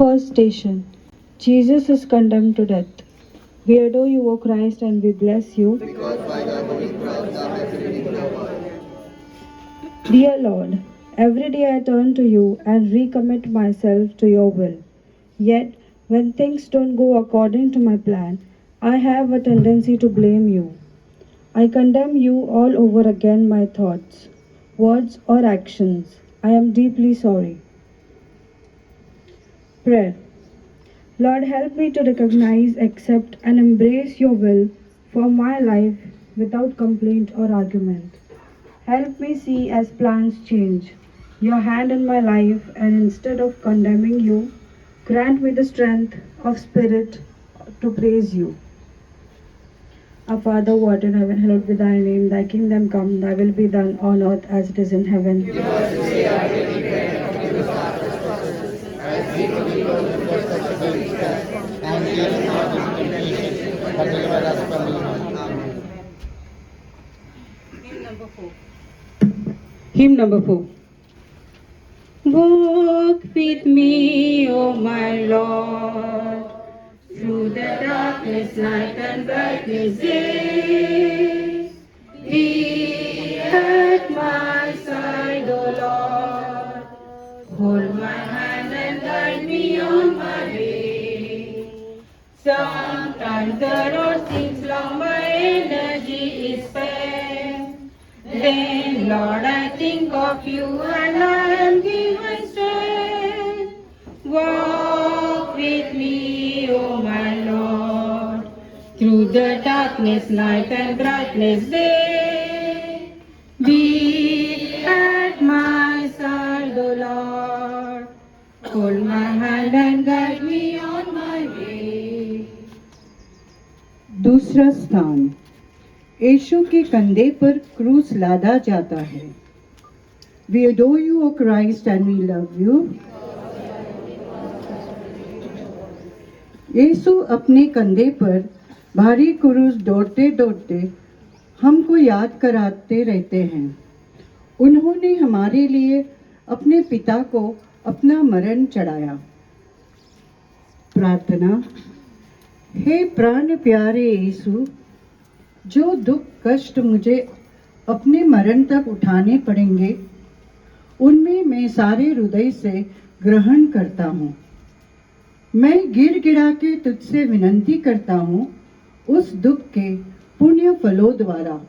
First station. Jesus is condemned to death. We adore you, O Christ, and we bless you. Because by the holy cross thou hast redeemed the world. Dear Lord, every day I turn to you and recommit myself to your will. Yet, when things don't go according to my plan, I have a tendency to blame you. I condemn you all over again, my thoughts, words, or actions. I am deeply sorry. Prayer. Lord, help me to recognize, accept, and embrace your will for my life without complaint or argument. Help me see as plans change your hand in my life, and instead of condemning you, grant me the strength of spirit to praise you. Our Father, who art in heaven, hallowed be thy name. Thy kingdom come, thy will be done on earth as it is in heaven. Give us this day our daily bread, and forgive us our trespasses, as we forgive those who trespass against us. And lead us not into temptation, but deliver us from evil. Amen. Hymn number 4. Walk with me, O my Lord, through the darkness, night and brightness day. Be at my side, O Lord. Hold my hand and guide me on my way. Sometimes the road seems long, my energy is spent. Then, Lord, I think of you and I am given strength. Walk with me, O my Lord, through the darkness, night and brightness day. Be at my side, O Lord. Hold my hand and guide me on my way. दूसरा स्थान, यीशु के कंधे पर क्रूस लादा जाता है. We adore you, O Christ, and we love you. यीशु अपने कंधे पर भारी क्रूस दौड़ते दौड़ते हमको याद कराते रहते हैं. उन्होंने हमारे लिए अपने पिता को अपना मरण चढ़ाया. प्रार्थना. हे प्राण प्यारे यीशु, जो दुख कष्ट मुझे अपने मरण तक उठाने पड़ेंगे, उनमें मैं सारे हृदय से ग्रहण करता हूँ. मैं गिड़गिड़ा के तुझसे विनती करता हूँ, उस दुख के पुण्य फलों द्वारा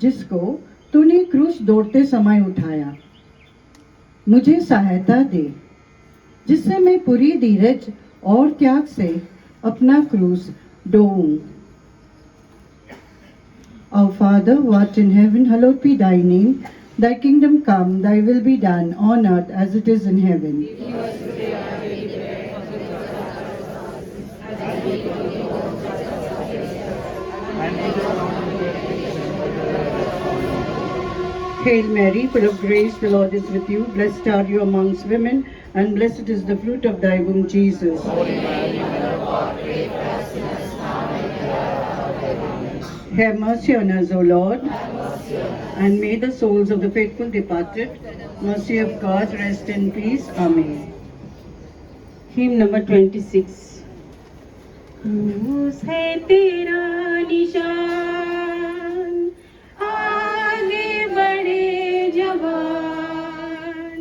जिसको तूने क्रूस दौड़ते समय उठाया, मुझे सहायता दे, जिससे मैं पूरी धीरज और त्याग से अपना क्रूस ढोऊं. Our Father, who art in heaven, hallowed be thy name. Thy kingdom come, thy will be done on earth as it is in heaven. Give us today our daily bread, forgive us our trespasses, as we forgive those who trespass against us. And lead us not into temptation, but deliver us from evil. Hail Mary, full of grace, the Lord is with you. Blessed are you amongst women, and blessed is the fruit of thy womb, Jesus. Holy Mary, Mother of God, pray for us sinners, now and at the hour of our death. Amen. Have mercy on us, O Lord, Have mercy on us. and may the souls of the faithful departed, mercy of God, rest in peace. Amen. Hymn number 26. क्रूस है तेरा निशान, आगे बढ़े जवान,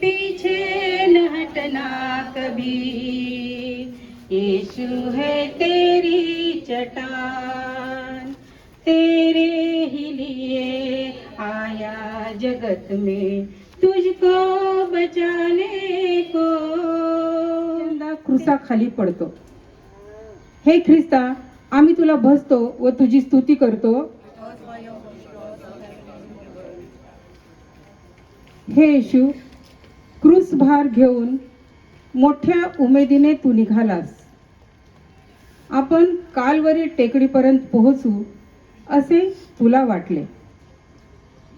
पीछे न हटना कभी, यीशु है तेरी चट्टान, तेरे ही लिए आया जगत में तुझको बचाने को. क्रूसाखाली पडतो. हे ख्रिस्ता, आम्ही तुला भजतो व तुझी स्तुती करतो. हे येशू, क्रूस भार घेऊन मोठ्या उमेदीने तू निघालास. आपण कालवरी टेकडीपर्यंत पोहोचू असे तुला वाटले,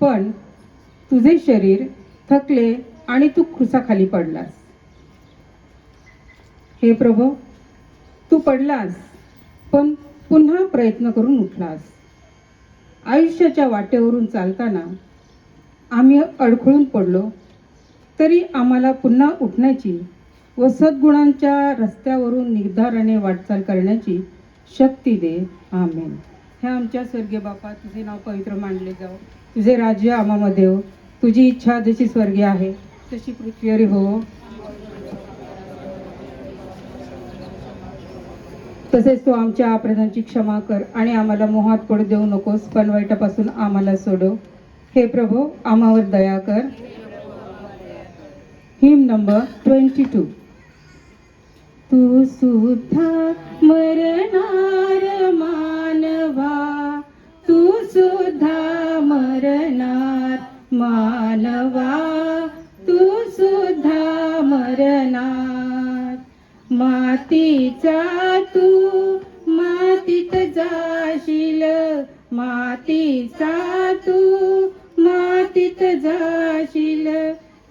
पण तुझे शरीर थकले आणि तू क्रूसाखाली पडलास. हे प्रभू, तू पडलास पण पुन्हा प्रयत्न करून उठलास. आयुष्याच्या वाटेवरून चालताना आम्ही अडखळून पडलो, तरी आम्हाला पुन्हा उठण्याची व सद्गुणांच्या रस्त्यावरून निर्धाराने वाटचाल करण्याची शक्ती दे. आमेन. हे आमच्या स्वर्गीय बापा, तुझे नाव पवित्र मानले जाओ, तुझे राज्य आम्हामध्ये हो, तुझी इच्छा जशी स्वर्गीय आहे तशी पृथ्वीवर हो. तसेच तू आमच्या अपराधांची क्षमा कर आणि आम्हाला मोहात पडू देऊ नकोस, पण वाईटापासून आम्हाला सोडव. हे प्रभू, आम्हावर दया कर. Him number 22. तू सुद्धा मरणार मानवा, तू सुद्धा मरणार मानवा, तू सुद्धा मरणार. मातीचा तू मातीत जाशील, मातीचा तू मातीत जाशील,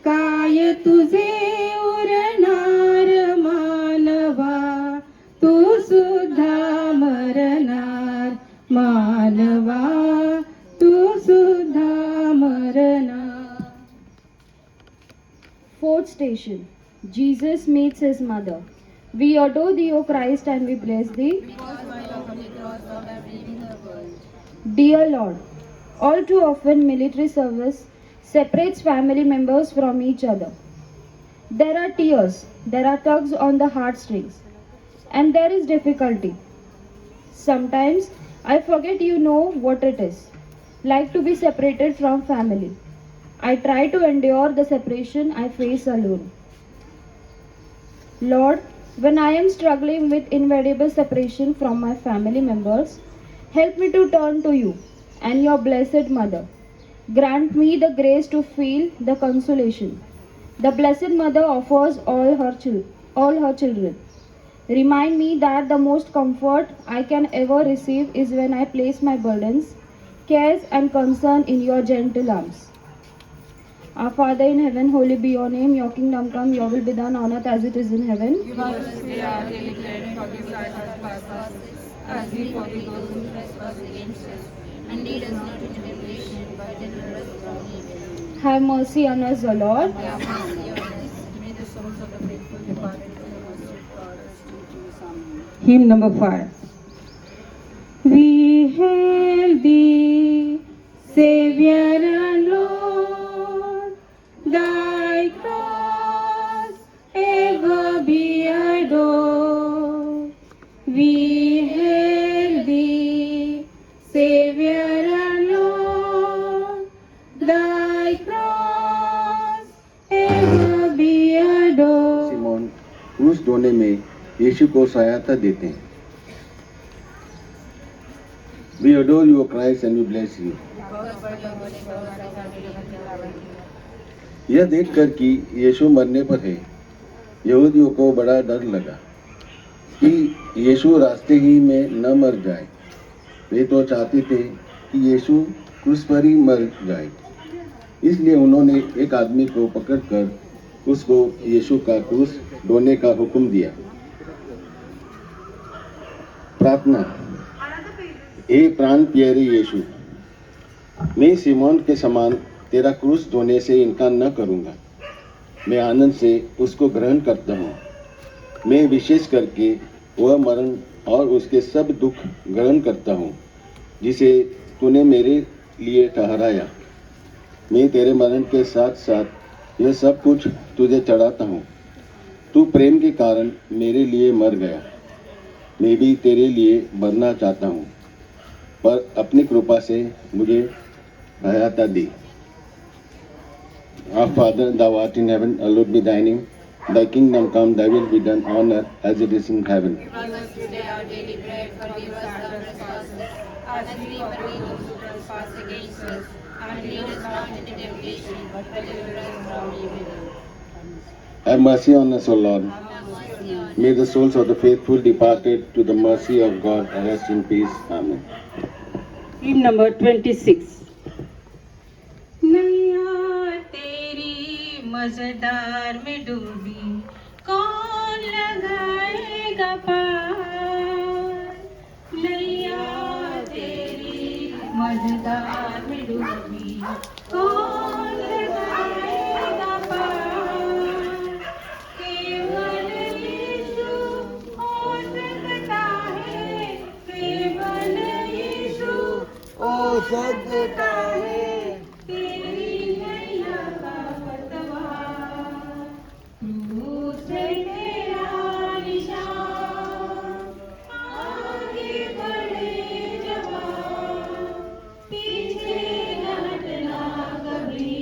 काय तुझे उरणार मानवा, तू सुद्धा मरणार मानवा, तू सुद्धा मरणार. Fourth station. Jesus meets his mother. We adore thee, O Christ, and we bless thee. Dear Lord, all too often military service separates family members from each other. There are tears, there are tugs on the heartstrings, and there is difficulty. Sometimes I forget you know what it is like to be separated from family. I try to endure the separation I face alone. Lord, when I am struggling with inevitable separation from my family members, help me to turn to you and your blessed mother. Grant me the grace to feel the consolation the Blessed Mother offers all her children. Remind me that the most comfort I can ever receive is when I place my burdens, cares and concern in your gentle arms. Our Father in heaven, holy be your name. Your kingdom come, your will be done on earth as it is in heaven. Give us this day our daily bread, and forgive us our trespasses, as we forgive those who trespass against us. And lead us not into temptation, but deliver us from evil. Have mercy on us, O Lord. Have mercy on us. May the souls of the faithful departed to the mercy of God rest in peace. Amen. Hymn number 5. We hail thee, Savior and Lord, thy cross ever be adored. We hail thee, Savior and Lord, thy cross ever be adored. Simon क्रूस ढोने में यीशु को सहायता देते हैं. We adore you, O Christ, and we bless you. यह देखकर कि यीशु मरने पर है, यहूदियों को बड़ा डर लगा कि यीशु रास्ते ही में न मर जाए. वे तो चाहते थे कि यीशु क्रूस पर ही मर जाए. इसलिए उन्होंने एक आदमी को पकड़कर उसको यीशु का क्रूस ढोने का हुक्म दिया. प्रार्थना. हे प्राण प्यारे यीशु, मैं सिमोन के समान तेरा क्रूस ढोने से इनकार न करूँगा. मैं आनंद से उसको ग्रहण करता हूँ. मैं विशेष करके वह मरण और उसके सब दुख ग्रहण करता हूँ जिसे तूने मेरे लिए ठहराया. मैं तेरे मरण के साथ साथ यह सब कुछ तुझे चढ़ाता हूँ. तू प्रेम के कारण मेरे लिए मर गया. मैं भी तेरे लिए मरना चाहता हूँ, पर अपनी कृपा से मुझे सहायता दी. Our Father, thou art in heaven, hallowed be thy name. Thy kingdom come, thy will be done on earth as it is in heaven. Give us this day our daily bread, forgive us our trespasses, as we forgive those who trespass against us. And lead us not into temptation, but deliver us from evil. Have mercy on us, O Lord. Have mercy on us. May the souls of the faithful departed to the mercy of God rest in peace. Amen. Hymn number 26. नैया तेरी मजेदार में डूबी, कौन लगाएगा पार. नैया तेरी मजेदार में डूबी, कौन लगाएगा पार. केवल सजता है तेरी नैया का पतवार, क्रूस है तेरा निशान, आगे बढ़े जवान, पीछे न हटना कभी,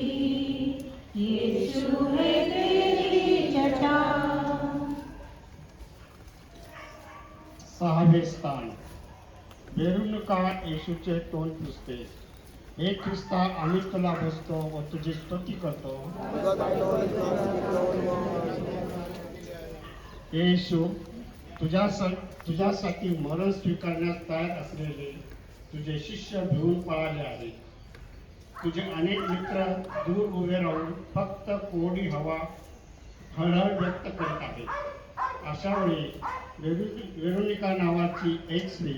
यीशु है तेरी चट्टान। सहावे स्थान बेरुनुका येशूचे तोंड पुसते. हे ख्रिस्ता, आम्ही तुला बसतो व तुझी स्तुती करतो. येशू, तुझ्यासाठी मरण स्वीकारण्यास तयार असलेले तुझे शिष्य भिवून पळाले आहेत. तुझे अनेक मित्र दूर उभे राहून फक्त कोरडी हवा हळहळ व्यक्त करत आहेत. अशा वेळी वेरोनिका नावाची एक स्त्री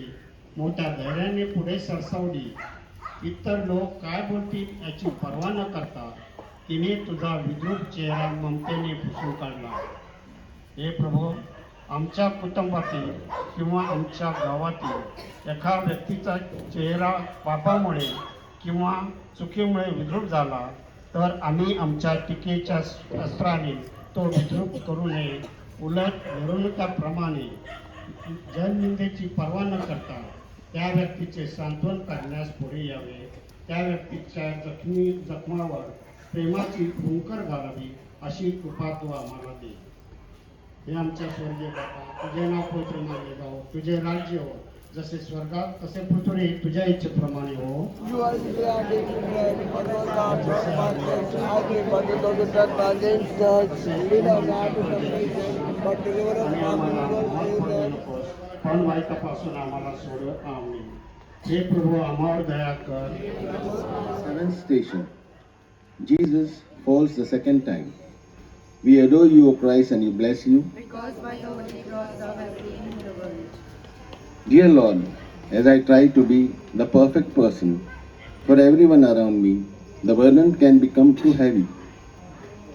मोठ्या धैर्याने पुढे सरसावली. इतर लोक काय बोलतील याची पर्वा न करता तिने तुझा विद्रूप चेहरा ममतेने पुसून काढला. हे प्रभू, आमच्या कुटुंबातील किंवा आमच्या गावातील एका व्यक्तीचा चेहरा पापामुळे किंवा चुकीमुळे विद्रूप झाला तर आम्ही आमच्या टीकेच्या अस्त्राने तो विद्रूप करू नये. उलट वेरोनिकाप्रमाणे जननिंदेची पर्वा न करता त्या व्यक्तीचे सांत्वन करण्यास पुढे यावे. त्या व्यक्तीच्या जखमावर प्रेमाची फुंकर घालावी अशी कृपा तू आम्हाला दे. हे आमच्या स्वर्गीय बाबा, तुझे नाव पवित्र मानले जाओ, तुझे राज्य हो, जसे स्वर्गात तसे पृथ्वी तुझ्या इच्छेप्रमाणे हो. You are the God in bread, but O God, Lord, my I but those who turn against us, lead us not into temptation, but deliver us आणि from आम्हाला evil. माफ करू Amen. नकोस, पण वाईटापासून आम्हाला सोड. आमीन. हे प्रभू, आम्हावर दया कर. Seventh station. Jesus falls the second time. We adore you, O Christ, and you bless you. Because by the Holy Cross thou hast redeemed the world. Dear Lord, as I try to be the perfect person for everyone around me, the burden can become too heavy.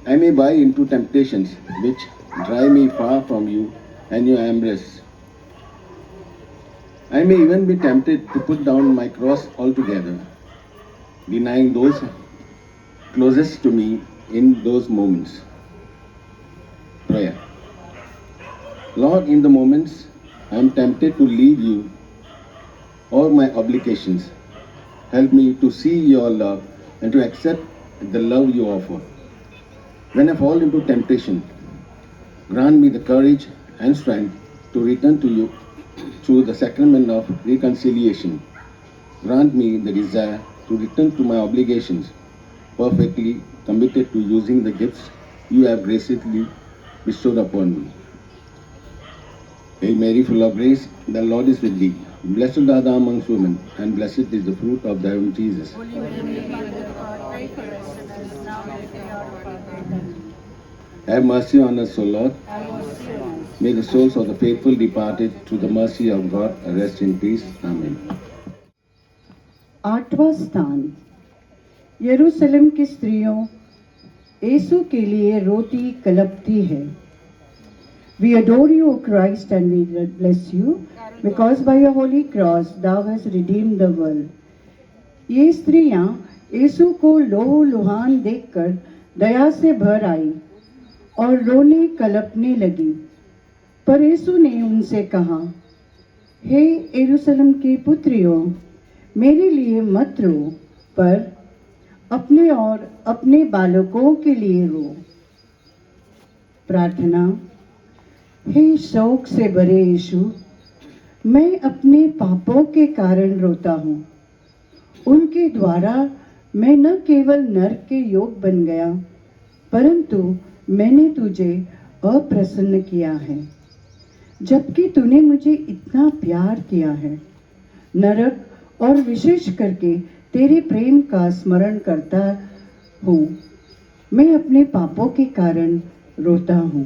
I may buy into temptations which drive me far from you and your embrace. I may even be tempted to put down my cross altogether, denying those closest to me in those moments. Prayer. Lord, in the moments I am tempted to leave you or my obligations, help me to see your love and to accept the love you offer. When I fall into temptation, grant me the courage and strength to return to you through the sacrament of reconciliation. Grant me the desire to return to my obligations, perfectly committed to using the gifts you have graciously bestowed upon me. Hail Mary, full of grace, the Lord is with thee. Blessed art thou amongst women, and blessed is the fruit of thy womb, Jesus. Holy Mary, Mother of God, pray for us sinners, now and at the hour of our death. Amen. Have mercy on us, O Lord. Have mercy on us. May the souls of the faithful departed through the mercy of God rest in peace. Amen. 8वां स्थान यरूशलेम की स्त्रियों यीशु के लिए रोती कलपती है. We adore you, O Christ, and we bless you, because by your holy cross thou hast redeemed the world. ये स्त्रियां यीशु को लोह लुहान देखकर दया से भर आई और रोने कलपने लगी. पर यीशु ने उनसे कहा, हे यरूशलेम की पुत्रियों, मेरे लिए मत रो, पर अपने और अपने बालकों के लिए रो. प्रार्थना. हे शोक से भरे यीशु, मैं अपने पापों के कारण रोता हूँ. उनके द्वारा मैं न केवल नरक के योग बन गया, परंतु मैंने तुझे अप्रसन्न किया है, जबकि तूने मुझे इतना प्यार किया है. नरक और विशेष करके तेरे प्रेम का स्मरण करता हूँ. मैं अपने पापों के कारण रोता हूँ.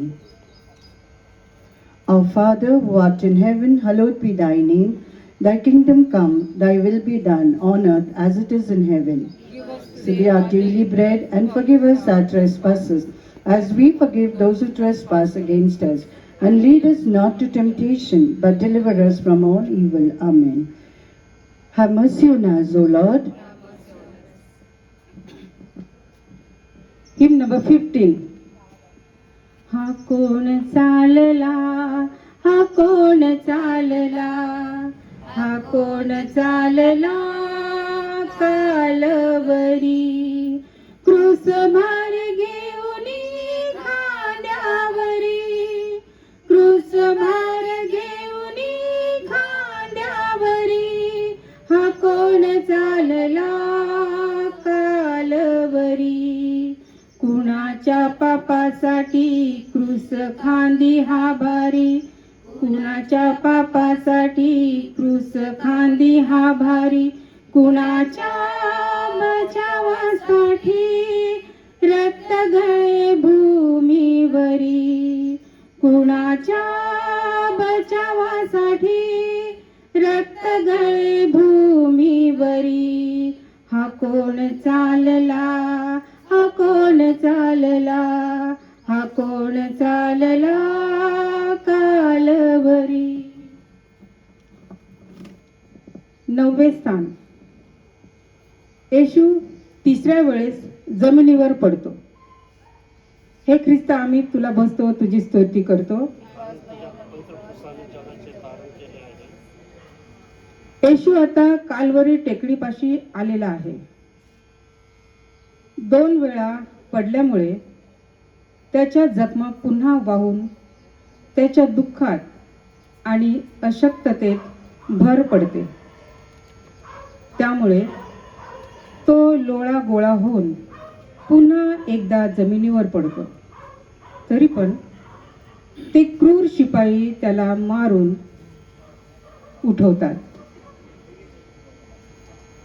Our Father who art in heaven, hallowed be thy name. Thy kingdom come, thy will be done on earth as it is in heaven. Give us today our daily bread, and forgive us our trespasses, as we forgive those who trespass against us. And lead us not to temptation, but deliver us from all evil. Amen. Have mercy on us, O Lord. Hymn number 15. हा कोण चालला, हा कोण चालला, हा कोण चालला कालवरी, क्रूस भार घेऊन खांद्यावरी, क्रूस भार घेऊन खांद्यावरी, हा कोण चालला कालवरी. कुणाच्या पापासाठी क्रूस खांदी हा भारी, कुणाच्या पापासाठी क्रूस खांदी हा भारी, कुणाच्या बचावासाठी रक्त गळे भूमीवरी, कुणाच्या बचावासाठी रक्त गळे भूमीवरी. हा कोण चालला, हा कोण चालला, हा कोण चालला कालवरी. 9वे स्थान. येशू तिसऱ्या वेळेस जमिनीवर पडतो. हे ख्रिस्त, आम्ही तुला बसतो, तुझी स्तुती करतो. येशू आता कालवरी टेकडीपाशी आलेला आहे. 2 वेळा पडल्यामुळे त्याच्या जखमा पुन्हा वाहून त्याच्या दुःखात आणि अशक्ततेत भर पडते. त्यामुळे तो लोळा गोळा होऊन पुन्हा एकदा जमिनीवर पडतो. तरी पण ते क्रूर शिपाई त्याला मारून उठवतात.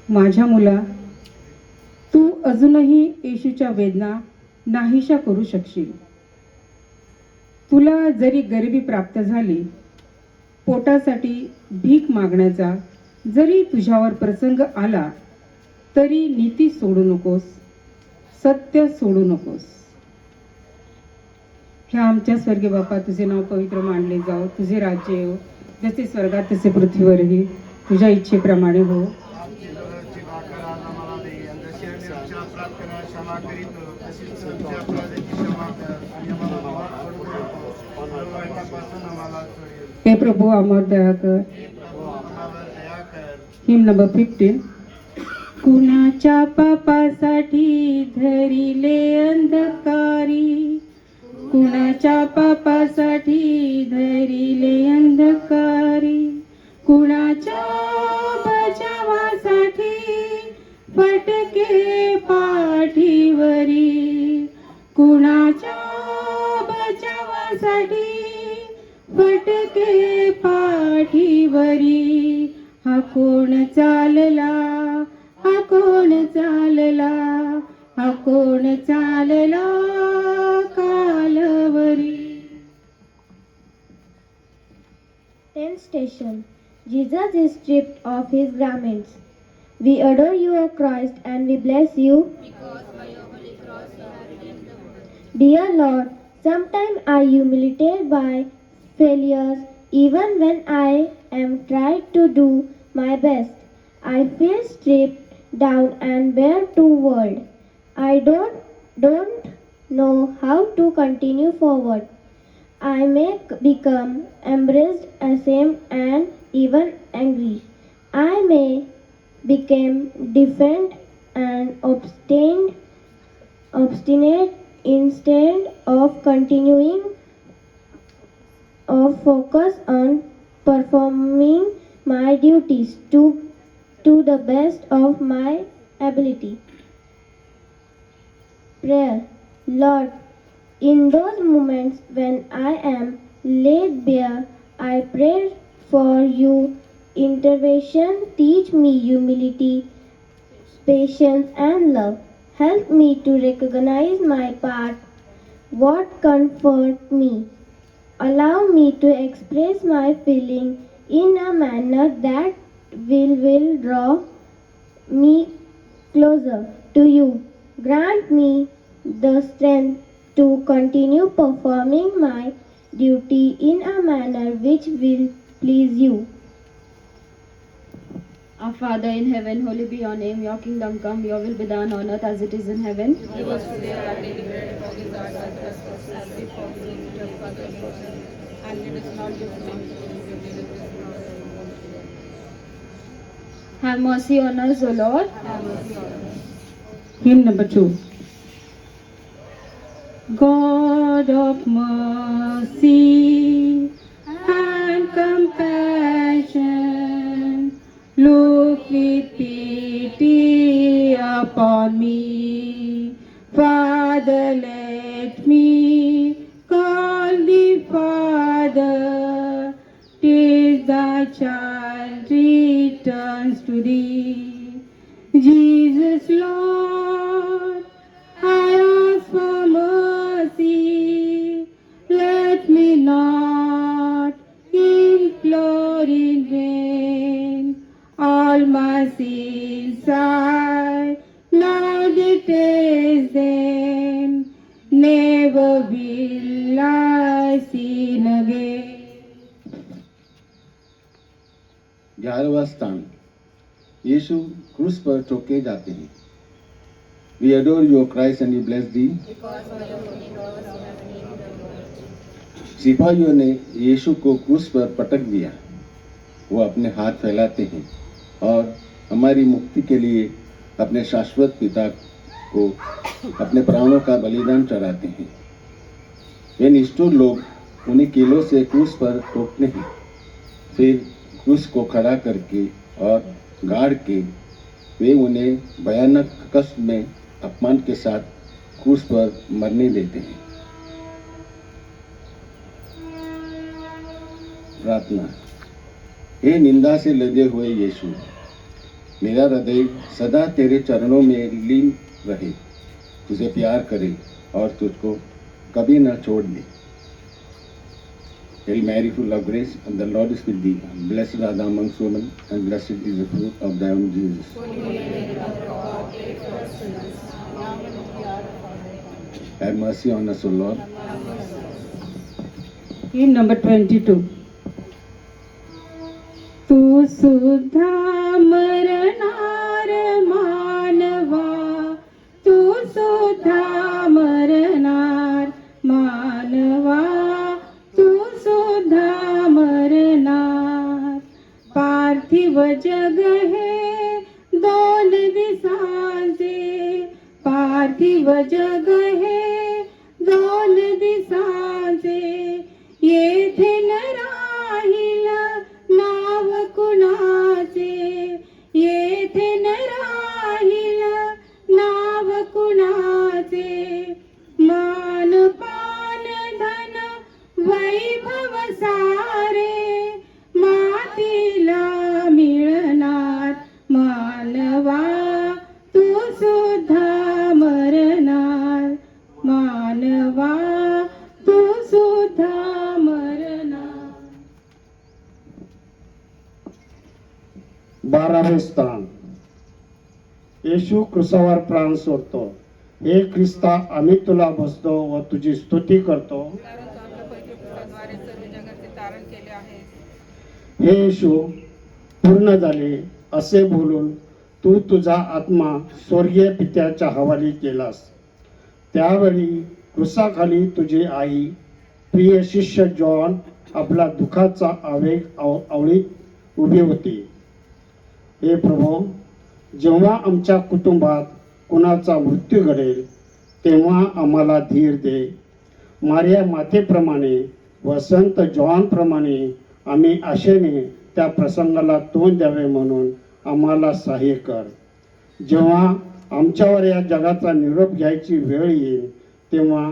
माझ्या मुला, तू अजूनही येशूच्या वेदना नाहीशा करू शकशील. तुला जरी गरिबी प्राप्त झाली, पोटासाठी भीक मागण्याचा जरी तुझ्यावर प्रसंग आला, तरी नीती सोडू नकोस, सत्य सोडू नकोस. हे आमच्या स्वर्गीय बापा, तुझे नाव पवित्र मानले जाओ, तुझे राज्य येऊ, जसे स्वर्गात तसे पृथ्वीवरही तुझ्या इच्छेप्रमाणे हो. हे प्रभू आम्हावर दया कर. Him number 15. कुणाच्या पापासाठी धरिले अंधकारी, कुणाच्या पापासाठी धरिले अंधकारी, कुणाच्या बचावासाठी फटके पाठीवरी, कुणाच्या बचावासाठी फटके पाठीवरी. हा कोण चालला, हा कोण चालला, हा कोण चालला Kalvari. 10th station. Jesus is stripped of his garments. We adore you, O Christ, and we bless you. Dear Lord, sometimes I humiliated by failures, even when I am tried to do my best. I feel stripped down and bare to world. I don't know how to continue forward. I may become embarrassed, ashamed, and even angry. I may become defiant and obstinate instead of continuing of focus on performing my duties to the best of my ability. Prayer. Lord, in those moments when I am laid bare, I pray for your intervention. Teach me humility, patience, and love. Help me to recognize my part, what comfort me. Allow me to express my feeling in a manner that will draw me closer to you. Grant me the strength to continue performing my duty in a manner which will please you. Our Father in heaven, holy be your name. Your kingdom come. Your will be done on earth as it is in heaven. Give us today our daily bread, and forgive us our trespasses, as we forgive those who trespass against us. And lead us not into temptation, Have mercy on us, O Lord. have mercy on us. Hymn number 2. God of mercy and compassion, look with pity upon me. Father, let me call thee Father, till thy child returns to thee. Jesus, Lord, I ask for mercy. Let me not implore in vain. All my sins I now detest them. Never will I sin again. 11वां स्थान, यीशु क्रूस पर ठोके जाते हैं। We adore you, O Christ, and we bless thee. सिपाहियों ने यीशु को क्रूस पर पटक दिया। वो अपने हाथ फैलाते हैं और हमारी मुक्ति के लिए अपने शाश्वत पिता को अपने प्राणों का बलिदान चढ़ाते हैं। वे निष्ठुर लोग उन्हीं कीलों से क्रूस पर ठोकते हैं, फिर क्रूस को खड़ा करके और गाड़ के वे उन्हें भयानक कष्ट में अपमान के साथ क्रूस पर मरने देते हैं। प्रार्थना। हे निंदा से लदे हुए यीशु, मेरा हृदय सदा तेरे चरणों में लीन रहे, तुझे प्यार करे और तुझको कभी न छोड़ दे। Hail Mary, full of grace, and the Lord is with thee. Blessed art thou amongst women, and blessed is the fruit of thy womb, Jesus. Have mercy on us, O Lord. Hymn number 22. तू सुद्धा मरणार मानवा, तू सुद्धा मरणार मानवा, तू सुद्धा मरणार. पार्थिव जग हे दोन दिसांचे, पार्थिव जग हे दोन दिसांचे. येथे न राहील नाव कुणाचे, येथे न राहील नाव कुणाचे. मान पान धन वैभव सारे, मातीला मिळणार मानवा, तू सुद्धा मरणार मानवा, तू सुद्धा मरणार. 12वे स्थान, येशू क्रूसावर प्राण सोडतो. हे ख्रिस्ता, आम्ही तुला बसतो व तुझी स्तुती करतो. कारण तू आपल्या पवित्र पुत्राद्वारे सर्व जगाचे तारण केले आहे. हे येशू, पूर्ण झाले असे बोलून तू तुझा आत्मा स्वर्गीय पित्याच्या हवाली केलास. त्यावेळी क्रूसाखाली तुझी आई, प्रिय शिष्य जॉन आपला दुःखाचा आवेग आवळीत उभी होती. हे प्रभू, जेव्हा आमच्या कुटुंबात कुणाचा मृत्यू घडेल तेव्हा आम्हाला धीर दे. मारिया मातेप्रमाणे व संत जॉनप्रमाणे आम्ही आशेने त्या प्रसंगाला तोंड द्यावे म्हणून आम्हाला सहाय्य कर. जेव्हा आमच्यावर या जगाचा निरोप घ्यायची वेळ येईल तेव्हा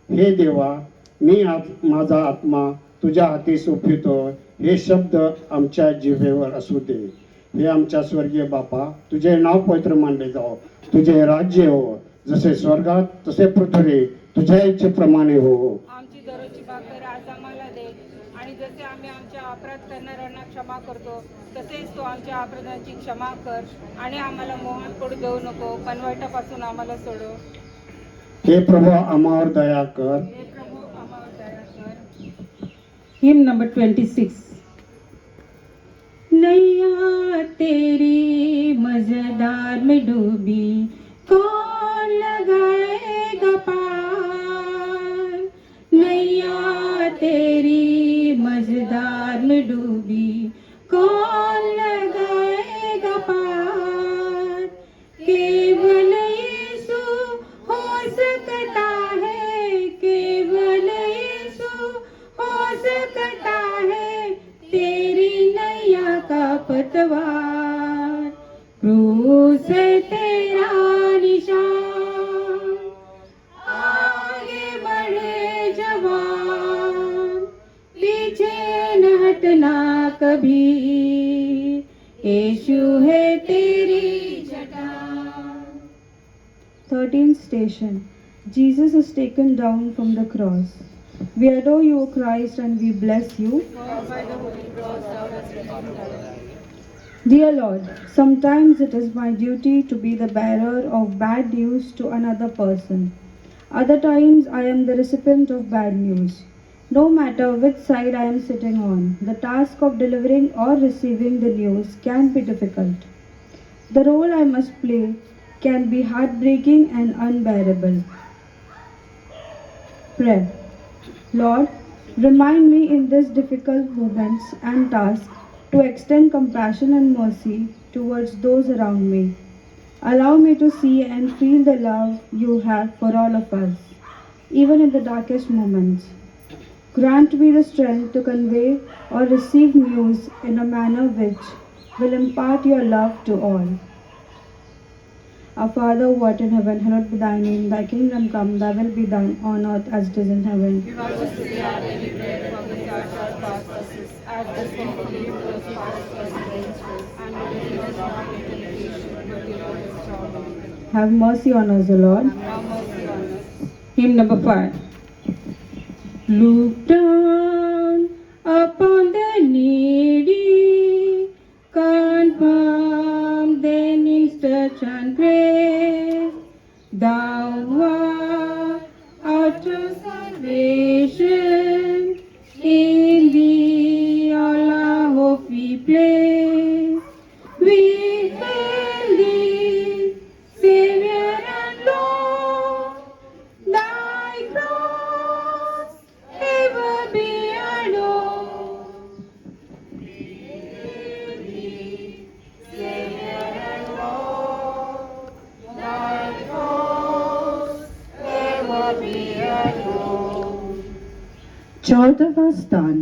हे देवा, मी माझा आत्मा तुझ्या हाती सोपवितो, हे शब्द आमच्या जिभेवर असू दे. हे आमच्या स्वर्गीय बापा, तुझे नाव पवित्र मानले जाओ, तुझे राज्य हो, जसे स्वर्गात तसे पृथ्वी तुझ्या इच्छेप्रमाणे हो. आमची दररोजची भाकर आज आम्हाला दे, आणि जसे आम्ही आमच्या अपराध करणाऱ्यांना क्षमा करतो तसेच तू आमच्या अपराधांची क्षमा कर. आणि आम्हाला मोहात पडू देऊ नको, पण वाईटापासून आम्हाला सोडव. हे प्रभू, आम्हावर दया कर. हे प्रभू, आम्हावर दया कर. Hymn number 26. नैया तेरी मजेदार में डूबी, कौन लगाएगा पार। नैया तेरी मजेदार में डूबी, कौन लगाएगा पार। केवल यीशु हो सकता है, केवल यीशु हो सकता है तेरी नैया का पतवार। क्रूस है तेरा निशान, आगे बढ़े जवान, पीछे न हटना कभी, यीशु है तेरी चट्टान। 13th station. Jesus is taken down from the cross. We adore you, O Christ, and we bless you. Dear Lord, sometimes it is my duty to be the bearer of bad news to another person. Other times I am the recipient of bad news. No matter which side I am sitting on, the task of delivering or receiving the news can be difficult. The role I must play can be heartbreaking and unbearable. Prayer. Lord, remind me in these difficult moments and tasks to extend compassion and mercy towards those around me. Allow me to see and feel the love you have for all of us, even in the darkest moments. Grant me the strength to convey or receive news in a manner which will impart your love to all. Our Father who art in heaven, hallowed be thy name. Thy kingdom come, thy will be done on earth as it is in heaven. Give us this day our daily bread, forgive us our trespasses, as we forgive those who trespass against us, and lead us not into temptation, but deliver us from evil. Have mercy on us, O Lord. Have mercy on us. Hymn number 5. Look down upon the needy, confirm their needs, touch and grace. Thou art our true salvation, in thee all our hope we place. We hail thee, Savior and Lord, thy cross ever be adored. We hail thee, Savior and Lord, thy cross ever be adored. 14वां स्थान,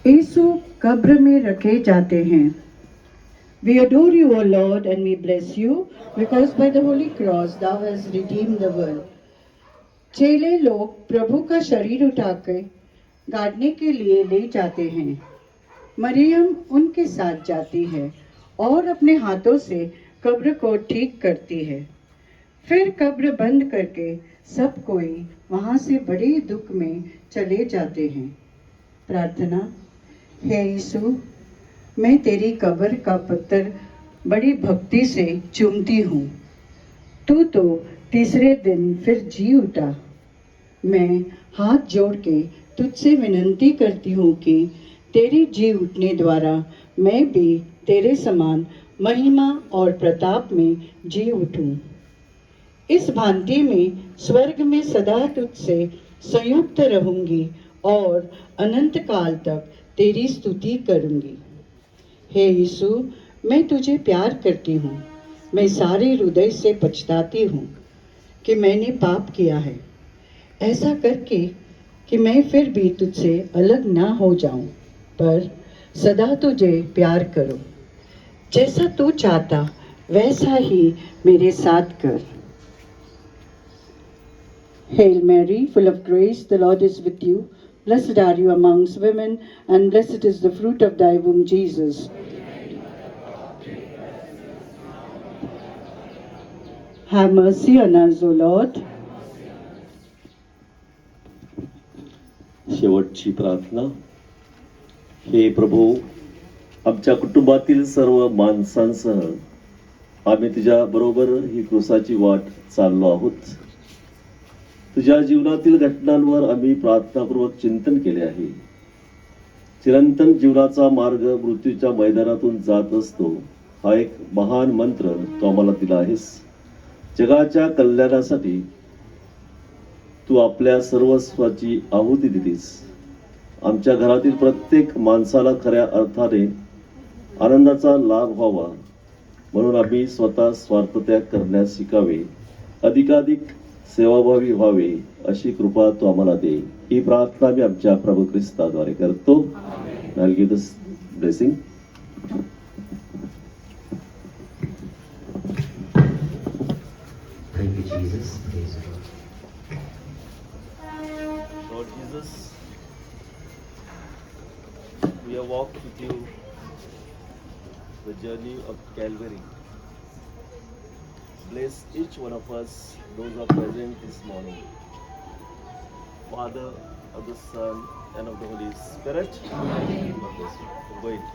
यीशु कब्र में रखे जाते हैं। We adore you, O Lord, and we bless you, because by the holy cross thou hast redeemed the world. चेले लोग प्रभु का शरीर उठाकर गाड़ने के लिए ले जाते हैं। मरियम उनके साथ जाती है और अपने हाथों से कब्र को ठीक करती है। फिर कब्र बंद करके सब कोई वहां से बड़े दुख में चले जाते हैं। प्रार्थना। हे यीशु, मैं तेरी कब्र का पत्थर बड़ी भक्ति से चूमती हूँ। तू तो तीसरे दिन फिर जी उठा। मैं हाथ जोड़ के तुझसे विनती करती हूँ कि तेरे जी उठने द्वारा मैं भी तेरे समान महिमा और प्रताप में जी उठूं। इस भांति में स्वर्ग में सदा तुझसे संयुक्त रहूंगी और अनंत काल तक तेरी स्तुति करूंगी। हे यीशु, मैं तुझे प्यार करती हूँ। मैं सारे हृदय से पछताती हूँ कि मैंने पाप किया है, ऐसा करके कि मैं फिर भी तुझसे अलग ना हो जाऊं, पर सदा तुझे प्यार करो। जैसा तू चाहता वैसा ही मेरे साथ कर। Hail Mary, full of grace, the Lord is with you. Blessed are you amongst women, and blessed is the fruit of thy womb, Jesus. Have mercy on us, O Lord. शेवटची प्रार्थना. हे प्रभू, आमच्या कुटुंबातील सर्व माणसांसह आम्ही तुझ्या बरोबर ही क्रूसाची वाट चाललो आहोत. तुझ्या जीवनातील घटनांवर आम्ही प्रार्थनापूर्वक चिंतन केले आहे. चिरंतन जीवनाचा मार्ग मृत्यूच्या मैदानातून जात असतो. हा एक महान मंत्र तू आम्हाला दिला आहेस. जगाच्या कल्याणासाठी तू आपल्या सर्वस्वाची आहुती दिलीस. आमच्या घरातील प्रत्येक माणसाला खऱ्या अर्थाने आनंदाचा लाभ व्हावा म्हणून आम्ही स्वतः स्वार्थत्याग करण्यास शिकावे, अधिकाधिक सेवाभावी व्हावे अशी कृपा तू आम्हाला दे. ही प्रार्थना मी आमच्या प्रभू ख्रिस्ताद्वारे करतो. I'll give this blessing. Thank you, Jesus. Praise the Lord. Lord Jesus, we have walked with you the journey of Calvary. Bless each one of us, those who are present this morning. Father, of the Son, and of the Holy Spirit. Amen. God bless you. Go ahead.